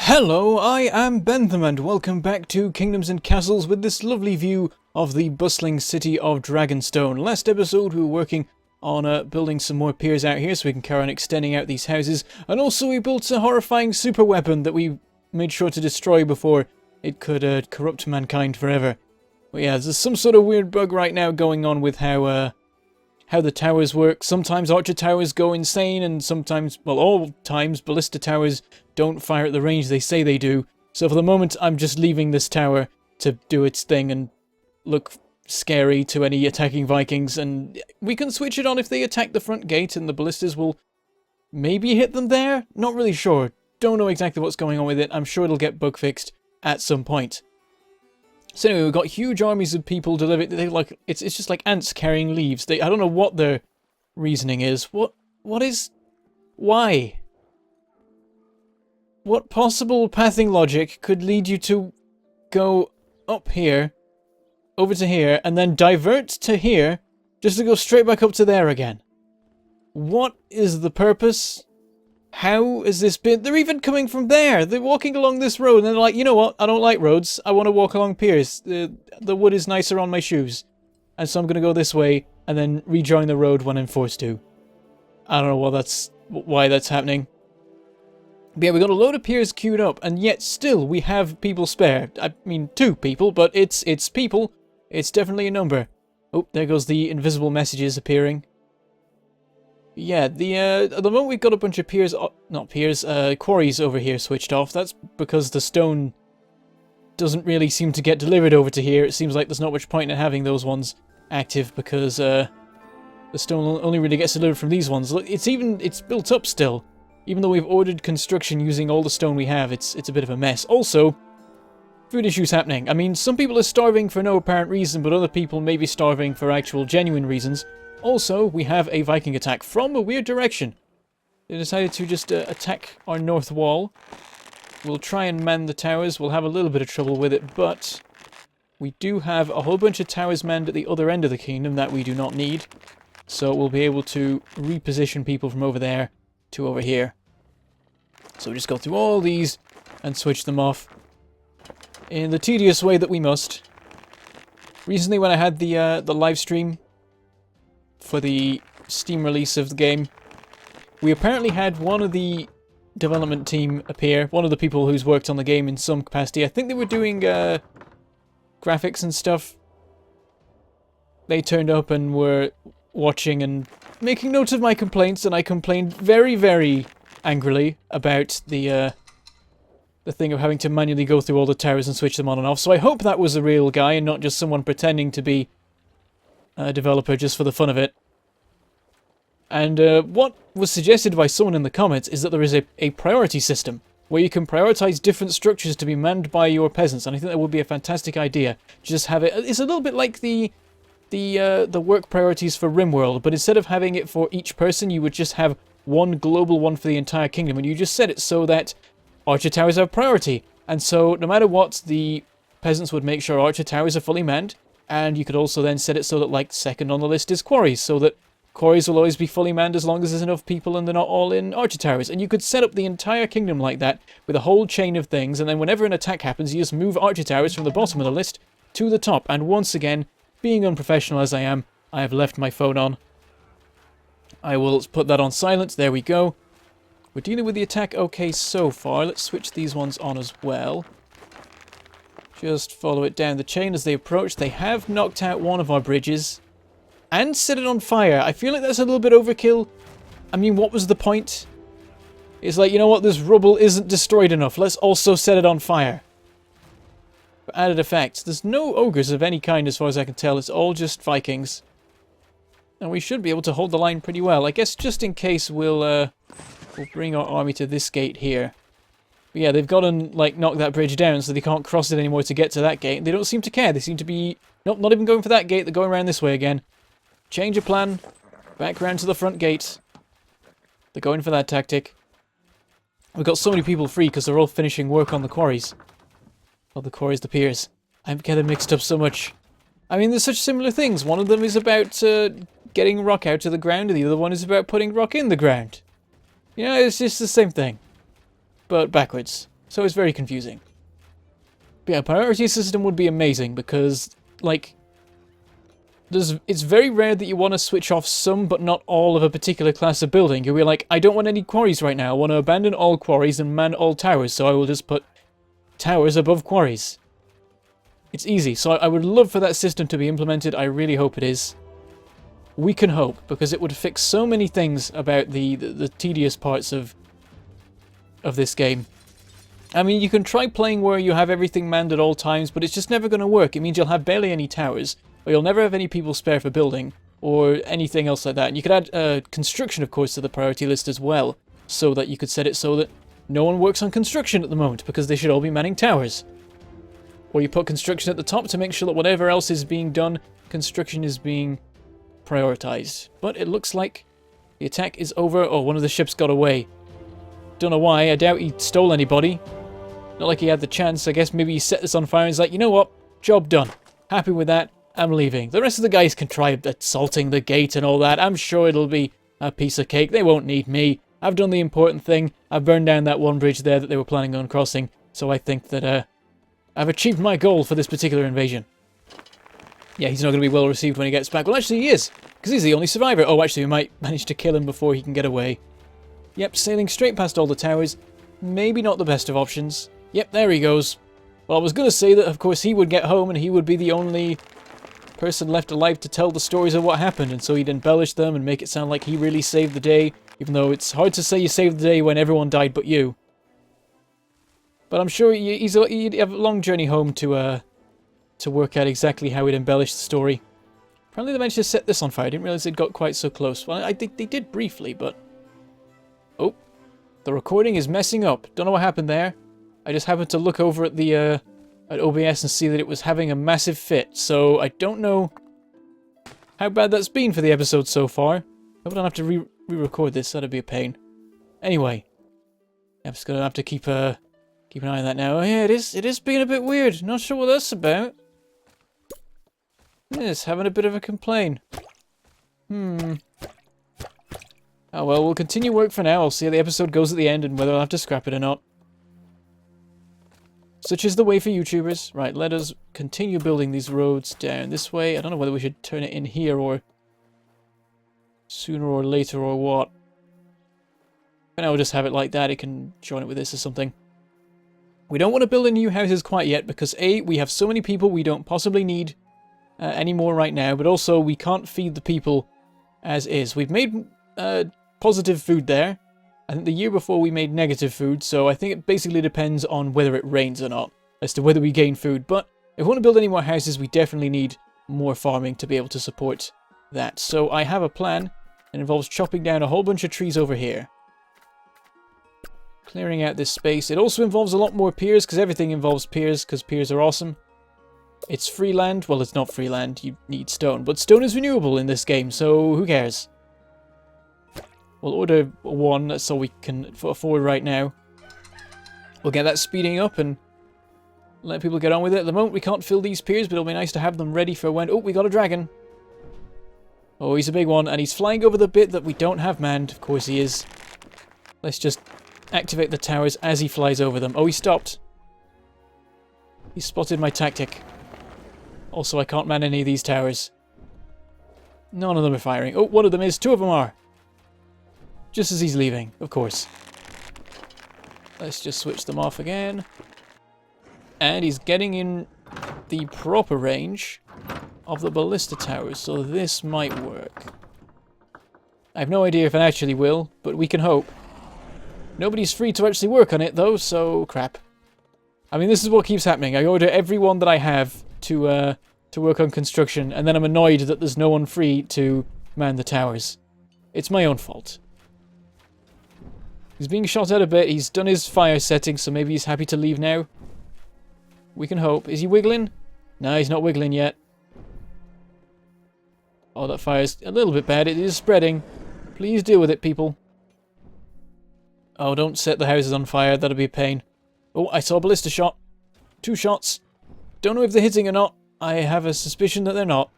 Hello, I am Bentham and welcome back to Kingdoms and Castles with this lovely view of the bustling city of Dragonstone. Last episode we were working on building some more piers out here so we can carry on extending out these houses, and also we built a horrifying super weapon that we made sure to destroy before it could corrupt mankind forever. But yeah, there's some sort of weird bug right now going on with how the towers work. Sometimes archer towers go insane, and sometimes, well, all times, ballista towers don't fire at the range they say they do. So for the moment, I'm just leaving this tower to do its thing and look scary to any attacking Vikings. And we can switch it on if they attack the front gate, and the ballistas will maybe hit them there? Not really sure. Don't know exactly what's going on with it. I'm sure it'll get bug fixed at some point. So anyway, we've got huge armies of people delivered. They like it's just like ants carrying leaves. I don't know what their reasoning is. Why? What possible pathing logic could lead you to go up here, over to here, and then divert to here, just to go straight back up to there again? What is the purpose? How has this been? They're even coming from there. They're walking along this road, and they're like, you know what? I don't like roads. I want to walk along piers. The wood is nicer on my shoes. And so I'm going to go this way, and then rejoin the road when I'm forced to. I don't know why that's happening. But yeah, we've got a load of piers queued up, and yet still we have people spare. I mean, 2 people, but it's people. It's definitely a number. Oh, there goes the invisible messages appearing. Yeah, at the moment we've got a bunch of quarries over here switched off. That's because the stone doesn't really seem to get delivered over to here. It seems like there's not much point in having those ones active because the stone only really gets delivered from these ones. It's built up still. Even though we've ordered construction using all the stone we have, it's a bit of a mess. Also, food issues happening. I mean, some people are starving for no apparent reason, but other people may be starving for actual genuine reasons. Also, we have a Viking attack from a weird direction. They decided to just attack our north wall. We'll try and man the towers. We'll have a little bit of trouble with it, but we do have a whole bunch of towers manned at the other end of the kingdom that we do not need. So we'll be able to reposition people from over there to over here. So we'll just go through all these and switch them off in the tedious way that we must. Recently, when I had the live stream for the Steam release of the game, we apparently had one of the development team appear, one of the people who's worked on the game in some capacity. I think they were doing graphics and stuff. They turned up and were watching and making note of my complaints, and I complained very, very angrily about the thing of having to manually go through all the towers and switch them on and off. So I hope that was a real guy and not just someone pretending to be a developer just for the fun of it. And what was suggested by someone in the comments is that there is a priority system where you can prioritize different structures to be manned by your peasants, and I think that would be a fantastic idea. Just have it. It's a little bit like the work priorities for RimWorld, but instead of having it for each person, you would just have one global one for the entire kingdom, and you just set it so that archer towers have priority. And so no matter what, the peasants would make sure archer towers are fully manned, and you could also then set it so that, like, second on the list is quarries, so that quarries will always be fully manned as long as there's enough people and they're not all in archer towers. And you could set up the entire kingdom like that with a whole chain of things, and then whenever an attack happens, you just move archer towers from the bottom of the list to the top. And once again, being unprofessional as I am, I have left my phone on. I will put that on silent. There we go. We're dealing with the attack okay so far. Let's switch these ones on as well. Just follow it down the chain as they approach. They have knocked out one of our bridges and set it on fire. I feel like that's a little bit overkill. I mean, what was the point? It's like, you know what, this rubble isn't destroyed enough. Let's also set it on fire. For added effect. There's no ogres of any kind as far as I can tell. It's all just Vikings. And we should be able to hold the line pretty well. I guess just in case we'll bring our army to this gate here. But yeah, they've got to, like, knock that bridge down so they can't cross it anymore to get to that gate. They don't seem to care. They seem to be... Nope, not even going for that gate. They're going around this way again. Change of plan. Back round to the front gate. They're going for that tactic. We've got so many people free because they're all finishing work on the quarries. Oh, the quarries, the piers. I'm getting mixed up so much. I mean, there's such similar things. One of them is about getting rock out of the ground, and the other one is about putting rock in the ground. You know, it's just the same thing. But backwards. So it's very confusing. But yeah, a priority system would be amazing because, like, it's very rare that you want to switch off some but not all of a particular class of building. You'll be like, I don't want any quarries right now. I want to abandon all quarries and man all towers, so I will just put towers above quarries. It's easy, so I would love for that system to be implemented. I really hope it is. We can hope, because it would fix so many things about the tedious parts of this game. I mean, you can try playing where you have everything manned at all times, but it's just never going to work. It means you'll have barely any towers, or you'll never have any people spare for building, or anything else like that. And you could add construction, of course, to the priority list as well, so that you could set it so that no one works on construction at the moment, because they should all be manning towers. Or you put construction at the top to make sure that whatever else is being done, construction is being prioritized. But it looks like the attack is over. Oh, one of the ships got away. Don't know why. I doubt he stole anybody. Not like he had the chance. I guess maybe he set this on fire and he's like, you know what? Job done. Happy with that. I'm leaving. The rest of the guys can try assaulting the gate and all that. I'm sure it'll be a piece of cake. They won't need me. I've done the important thing. I've burned down that one bridge there that they were planning on crossing. So I think that I've achieved my goal for this particular invasion. Yeah, he's not going to be well received when he gets back. Well, actually he is, because he's the only survivor. Oh, actually, we might manage to kill him before he can get away. Yep, sailing straight past all the towers. Maybe not the best of options. Yep, there he goes. Well, I was going to say that, of course, he would get home and he would be the only person left alive to tell the stories of what happened, and so he'd embellish them and make it sound like he really saved the day, even though it's hard to say you saved the day when everyone died but you. But I'm sure he'd have a long journey home to work out exactly how he'd embellish the story. Apparently they managed to set this on fire. I didn't realize they'd got quite so close. Well, I think they did briefly, but... Oh, the recording is messing up. Don't know what happened there. I just happened to look over at the at OBS and see that it was having a massive fit. So I don't know how bad that's been for the episode so far. I hope I don't have to re-record this. That'd be a pain. Anyway, I'm just gonna have to keep an eye on that now. Oh, yeah, it is being a bit weird. Not sure what that's about. It's having a bit of a complaint. Oh well, we'll continue work for now. I'll see how the episode goes at the end and whether I'll have to scrap it or not. Such is the way for YouTubers. Right, let us continue building these roads down this way. I don't know whether we should turn it in here or sooner or later or what. And I'll just have it like that. It can join it with this or something. We don't want to build any new houses quite yet because A, we have so many people we don't possibly need any more right now, but also we can't feed the people as is. We've made positive food there. I think the year before we made negative food, so I think it basically depends on whether it rains or not, as to whether we gain food. But if we want to build any more houses, we definitely need more farming to be able to support that. So I have a plan that involves chopping down a whole bunch of trees over here. Clearing out this space. It also involves a lot more piers, because everything involves piers, because piers are awesome. It's free land. Well, it's not free land. You need stone. But stone is renewable in this game, so who cares? We'll order one, that's all we can afford right now. We'll get that speeding up and let people get on with it. At the moment, we can't fill these piers, but it'll be nice to have them ready for when... Oh, we got a dragon. Oh, he's a big one, and he's flying over the bit that we don't have manned. Of course he is. Let's just activate the towers as he flies over them. Oh, he stopped. He spotted my tactic. Also, I can't man any of these towers. None of them are firing. Oh, one of them is. Two of them are. Just as he's leaving, of course. Let's just switch them off again. And he's getting in the proper range of the ballista towers, so this might work. I have no idea if it actually will, but we can hope. Nobody's free to actually work on it, though, so crap. I mean, this is what keeps happening. I order everyone that I have to work on construction, and then I'm annoyed that there's no one free to man the towers. It's my own fault. He's being shot at a bit. He's done his fire setting, so maybe he's happy to leave now. We can hope. Is he wiggling? No, he's not wiggling yet. Oh, that fire's a little bit bad. It is spreading. Please deal with it, people. Oh, don't set the houses on fire. That'll be a pain. Oh, I saw a ballista shot. 2 shots. Don't know if they're hitting or not. I have a suspicion that they're not.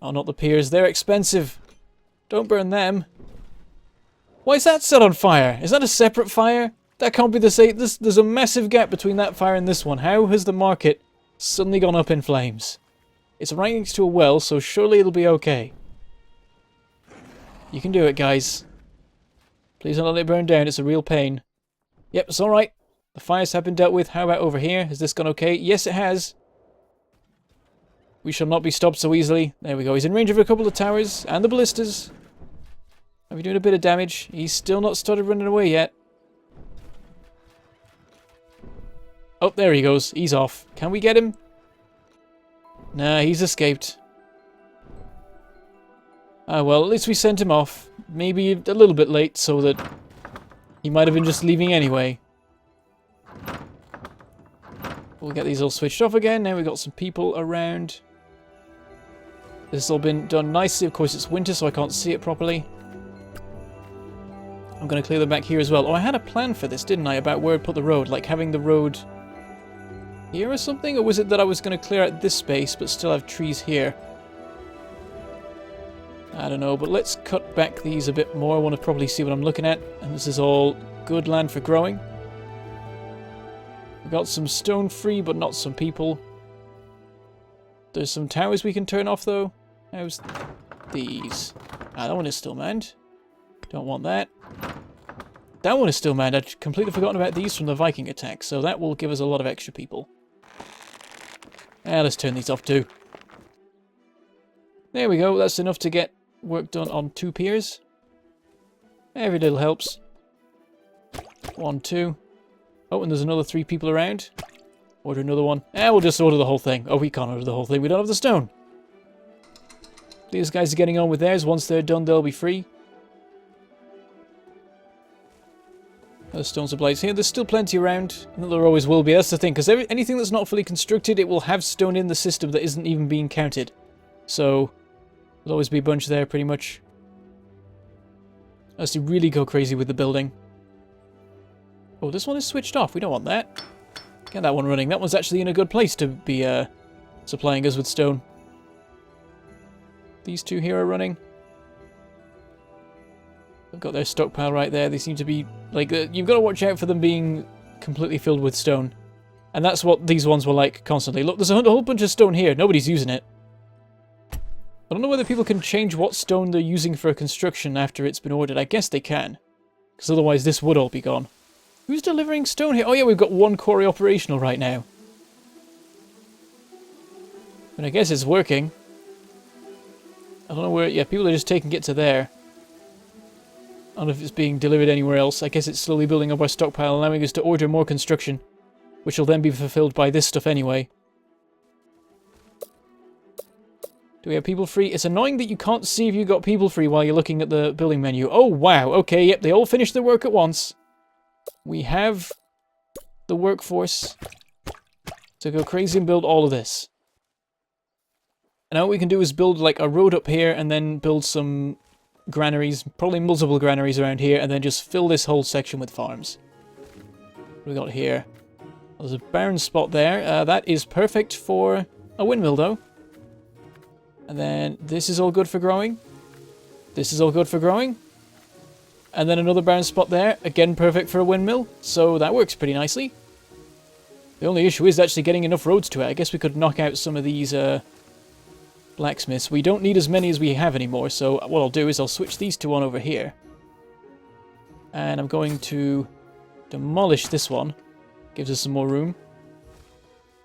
Oh, not the piers. They're expensive. Don't burn them. Why is that set on fire? Is that a separate fire? That can't be the same. There's a massive gap between that fire and this one. How has the market suddenly gone up in flames? It's right next to a well, so surely it'll be okay. You can do it, guys. Please don't let it burn down. It's a real pain. Yep, it's alright. The fires have been dealt with. How about over here? Has this gone okay? Yes, it has. We shall not be stopped so easily. There we go. He's in range of a couple of towers and the ballistas. Are we doing a bit of damage? He's still not started running away yet. Oh, there he goes. He's off. Can we get him? Nah, he's escaped. Ah, well, at least we sent him off. Maybe a little bit late, so that he might have been just leaving anyway. We'll get these all switched off again. Now we've got some people around. This has all been done nicely. Of course, it's winter, so I can't see it properly. I'm going to clear them back here as well. Oh, I had a plan for this, didn't I? About where I'd put the road. Like having the road here or something? Or was it that I was going to clear out this space, but still have trees here? I don't know, but let's cut back these a bit more. I want to probably see what I'm looking at. And this is all good land for growing. We've got some stone free, but not some people. There's some towers we can turn off, though. How's these? Ah, that one is still manned. Don't want that. That one is still manned. I'd completely forgotten about these from the Viking attack, so that will give us a lot of extra people. Let's turn these off, too. There we go. That's enough to get work done on 2 piers. Every little helps. 1, 2. Oh, and there's another 3 people around. Order another one. We'll just order the whole thing. Oh, we can't order the whole thing. We don't have the stone. These guys are getting on with theirs. Once they're done, they'll be free. There's stone supplies here. There's still plenty around. And there always will be. That's the thing. Because anything that's not fully constructed, it will have stone in the system that isn't even being counted. So there'll always be a bunch there, pretty much. Unless you really go crazy with the building. Oh, this one is switched off. We don't want that. Get that one running. That one's actually in a good place to be supplying us with stone. These 2 here are running. They've got their stockpile right there. They seem to be, like, you've got to watch out for them being completely filled with stone. And that's what these ones were like constantly. Look, there's a whole bunch of stone here. Nobody's using it. I don't know whether people can change what stone they're using for construction after it's been ordered. I guess they can. Because otherwise this would all be gone. Who's delivering stone here? Oh yeah, we've got 1 quarry operational right now. But I guess it's working. I don't know where... Yeah, people are just taking it to there. I don't know if it's being delivered anywhere else. I guess it's slowly building up our stockpile, allowing us to order more construction. Which will then be fulfilled by this stuff anyway. Do we have people free? It's annoying that you can't see if you've got people free while you're looking at the building menu. Oh, wow. Okay, yep, they all finished their work at once. We have the workforce to go crazy and build all of this. And now what we can do is build like a road up here and then build some granaries, probably multiple granaries around here, and then just fill this whole section with farms. What do we got here? There's a barren spot there. That is perfect for a windmill though. And then this is all good for growing. This is all good for growing. And then another barren spot there. Again, perfect for a windmill. So that works pretty nicely. The only issue is actually getting enough roads to it. I guess we could knock out some of these blacksmiths. We don't need as many as we have anymore. So what I'll do is I'll switch these 2 on over here. And I'm going to demolish this one. Gives us some more room.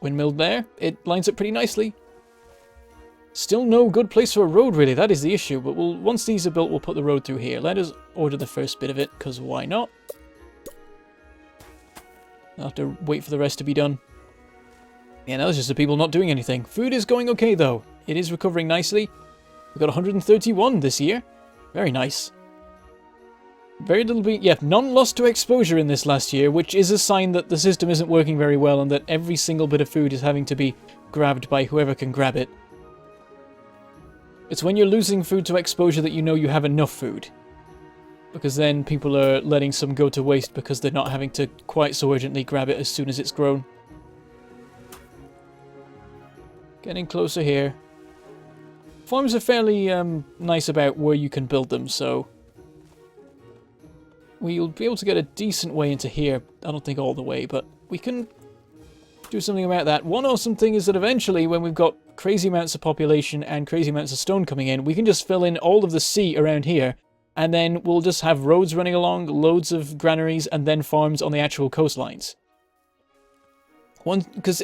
Windmill there. It lines up pretty nicely. Still no good place for a road, really. That is the issue. But once these are built, we'll put the road through here. Let us order the first bit of it, because why not? I'll have to wait for the rest to be done. Yeah, now it's just the people not doing anything. Food is going okay, though. It is recovering nicely. We've got 131 this year. Very nice. Very little bit... Yeah, none lost to exposure in this last year, which is a sign that the system isn't working very well and that every single bit of food is having to be grabbed by whoever can grab it. It's when you're losing food to exposure that you know you have enough food. Because then people are letting some go to waste because they're not having to quite so urgently grab it as soon as it's grown. Getting closer here. Farms are fairly nice about where you can build them, so... we'll be able to get a decent way into here. I don't think all the way, but we can do something about that. One awesome thing is that eventually, when we've got crazy amounts of population and crazy amounts of stone coming in, we can just fill in all of the sea around here, and then we'll just have roads running along, loads of granaries, and then farms on the actual coastlines. Because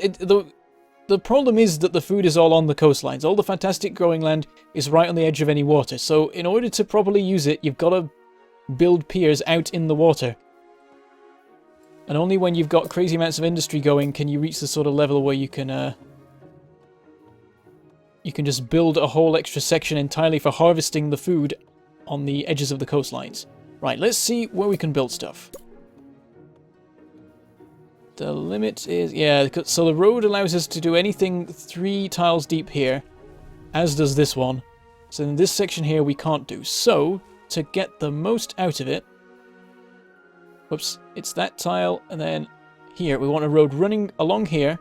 the problem is that the food is all on the coastlines. All the fantastic growing land is right on the edge of any water. So in order to properly use it, you've got to build piers out in the water. And only when you've got crazy amounts of industry going can you reach the sort of level where you can just build a whole extra section entirely for harvesting the food on the edges of the coastlines. Right, let's see where we can build stuff. The limit is... yeah, so the road allows us to do anything 3 tiles deep here, as does this one. So in this section here we can't do. So, to get the most out of it... whoops, it's that tile, and then here we want a road running along here,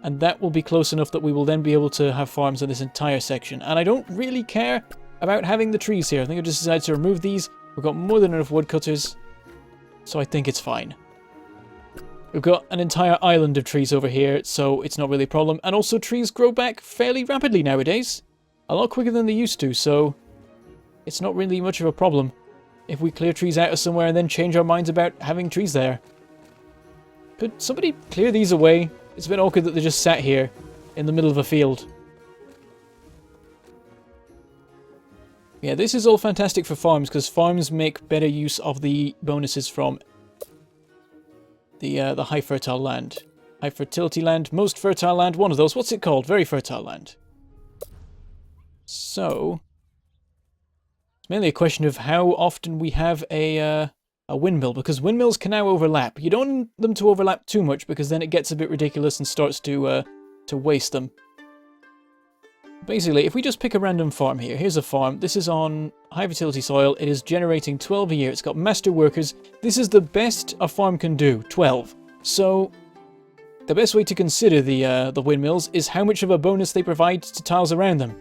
and that will be close enough that we will then be able to have farms in this entire section. And I don't really care about having the trees here. I think I just decided to remove these. We've got more than enough woodcutters, so I think it's fine. We've got an entire island of trees over here, so it's not really a problem. And also trees grow back fairly rapidly nowadays. A lot quicker than they used to, so it's not really much of a problem if we clear trees out of somewhere and then change our minds about having trees there. Could somebody clear these away? It's a bit awkward that they just sat here in the middle of a field. Yeah, this is all fantastic for farms, because farms make better use of the bonuses from the high fertile land. High fertility land, most fertile land, one of those. What's it called? Very fertile land. So, it's mainly a question of how often we have a windmill, because windmills can now overlap. You don't want them to overlap too much, because then it gets a bit ridiculous and starts to waste them. Basically, if we just pick a random farm here, here's a farm. This is on high fertility soil. It is generating 12 a year. It's got master workers. This is the best a farm can do, 12. So, the best way to consider the windmills is how much of a bonus they provide to tiles around them.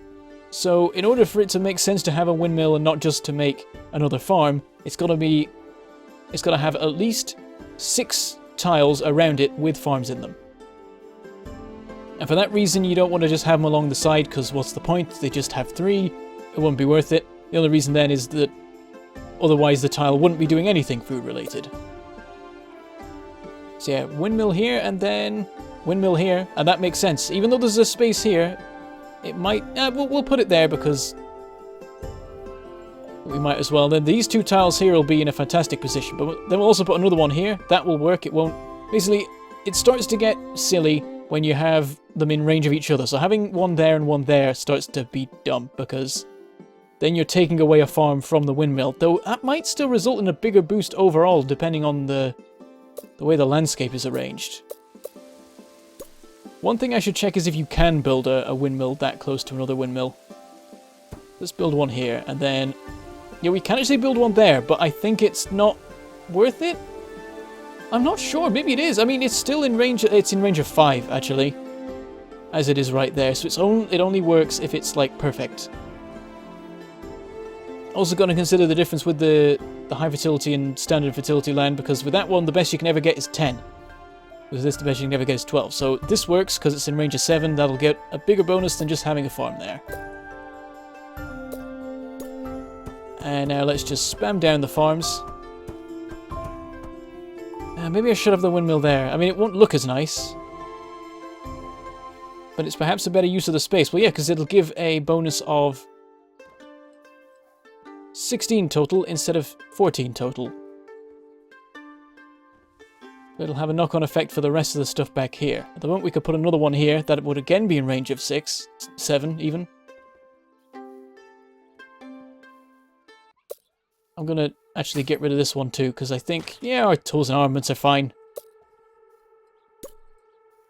So, in order for it to make sense to have a windmill and not just to make another farm, it's got to have at least 6 tiles around it with farms in them. And for that reason, you don't want to just have them along the side, because what's the point? They just have 3. It won't be worth it. The only reason then is that otherwise the tile wouldn't be doing anything food related. So yeah, windmill here and then windmill here, and that makes sense. Even though there's a space here, it might... we'll put it there because we might as well. Then these 2 tiles here will be in a fantastic position, but then we'll also put another one here. That will work. It won't... basically, it starts to get silly when you have them in range of each other. So having one there and one there starts to be dumb, because then you're taking away a farm from the windmill. Though that might still result in a bigger boost overall, depending on the way the landscape is arranged. One thing I should check is if you can build a windmill that close to another windmill. Let's build one here, and then... yeah, we can actually build one there, but I think it's not worth it. I'm not sure. Maybe it is. I mean, it's still in range. It's in range of 5, actually, as it is right there. So it only works if it's, like, perfect. Also got to consider the difference with the high fertility and standard fertility land, because with that one, the best you can ever get is 10. With this, the best you can ever get is 12. So this works because it's in range of 7. That'll get a bigger bonus than just having a farm there. And now let's just spam down the farms. Maybe I should have the windmill there. I mean, it won't look as nice, but it's perhaps a better use of the space. Well, yeah, because it'll give a bonus of 16 total instead of 14 total. It'll have a knock-on effect for the rest of the stuff back here. At the moment, we could put another one here that would again be in range of 6, 7 even. I'm going to actually get rid of this one too, because I think, yeah, our tools and armaments are fine.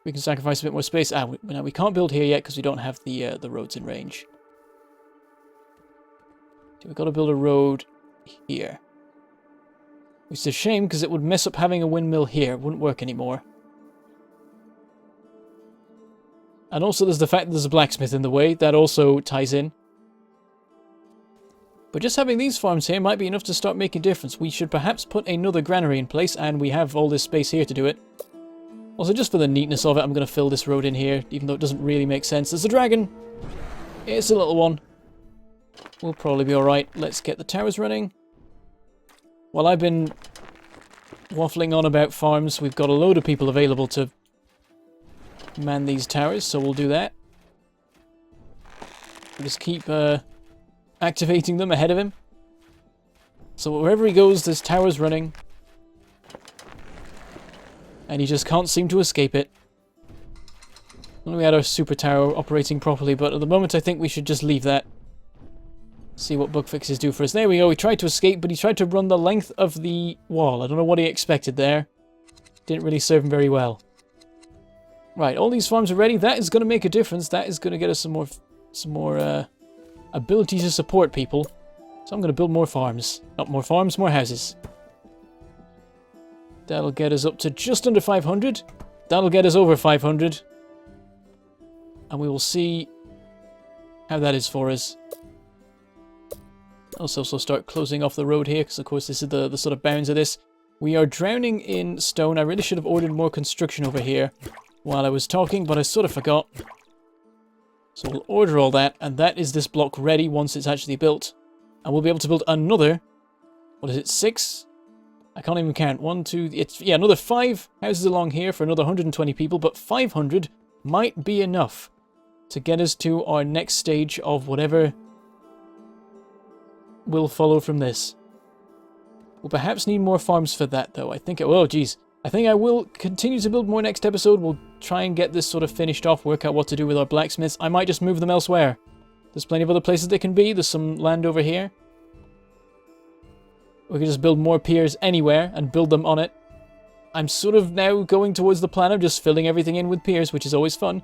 We can sacrifice a bit more space. Now we can't build here yet because we don't have the roads in range. So we've got to build a road here. Which is a shame because it would mess up having a windmill here. It wouldn't work anymore. And also there's the fact that there's a blacksmith in the way. That also ties in. But just having these farms here might be enough to start making a difference. We should perhaps put another granary in place, and we have all this space here to do it. Also, just for the neatness of it, I'm going to fill this road in here, even though it doesn't really make sense. There's a dragon! It's a little one. We'll probably be alright. Let's get the towers running. While I've been waffling on about farms, we've got a load of people available to man these towers, so we'll do that. We'll just keep activating them ahead of him. So wherever he goes, there's towers running. And he just can't seem to escape it. Well, we had our super tower operating properly, but at the moment I think we should just leave that. See what bug fixes do for us. There we go, he tried to escape, but he tried to run the length of the wall. I don't know what he expected there. Didn't really serve him very well. Right, all these farms are ready. That is going to make a difference. That is going to get us some more ability to support people. So I'm going to build more farms. Not more farms, more houses. That'll get us up to just under 500. That'll get us over 500. And we will see how that is for us. I'll also start closing off the road here, because of course this is the sort of bounds of this. We are drowning in stone. I really should have ordered more construction over here while I was talking, but I sort of forgot. So we'll order all that, and that is this block ready once it's actually built. And we'll be able to build another, what is it, 6? I can't even count. 1, 2, yeah, another 5 houses along here for another 120 people, but 500 might be enough to get us to our next stage of whatever will follow from this. We'll perhaps need more farms for that, though. I think oh, geez. I think I will continue to build more next episode. We'll try and get this sort of finished off, work out what to do with our blacksmiths. I might just move them elsewhere. There's plenty of other places they can be. There's some land over here. We can just build more piers anywhere and build them on it. I'm sort of now going towards the plan of just filling everything in with piers, which is always fun.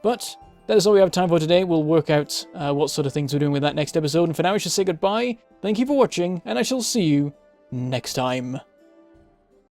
But that is all we have time for today. We'll work out what sort of things we're doing with that next episode. And for now, I should say goodbye. Thank you for watching, and I shall see you next time.